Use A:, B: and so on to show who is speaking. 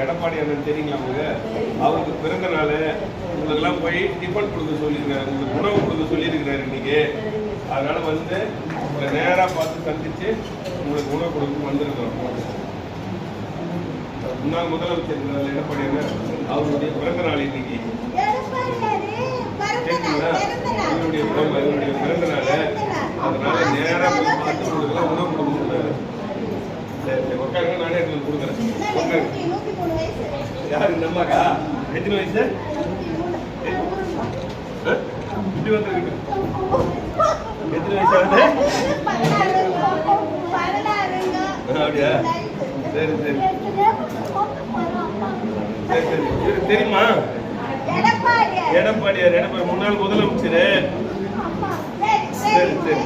A: எடப்பாடி அண்ணன் தெரியுங்களா உங்களுக்கு? அவருக்கு பிறந்த நாள் உங்களுக்கெல்லாம் போய் டிஃபன் கொடுக்க சொல்லியிருக்காரு, உங்களுக்கு உணவு கொடுக்க சொல்லியிருக்கிறாரு இன்னைக்கு. அதனால வந்து உங்களை நேராக பார்த்து சந்திச்சு உங்களுக்கு உணவு கொடுக்க வந்திருக்கிறோம். முன்னாள் முதலமைச்சர் எடப்பாடி அண்ணன் அவருடைய பிறந்த நாள் இன்னைக்கு. இவருடைய பிறந்த நாள், அதனால நேராக போய் பார்த்து உங்களுக்கெல்லாம் உணவு கொடுக்க சொன்னாரு. சரி உட்காருங்க, நானே உங்களுக்கு கொடுக்குறேன். யாரு இந்த அம்மாக்கா? எத்தனை வயசு? இப்படி வந்துருக்கு. எத்தனை வயசு ஆகுது? அப்படியா? சரி சரி சரி சரி. இவருக்கு தெரியுமா? எடப்பாடியார் முன்னாள் முதலமைச்சர். சரி சரி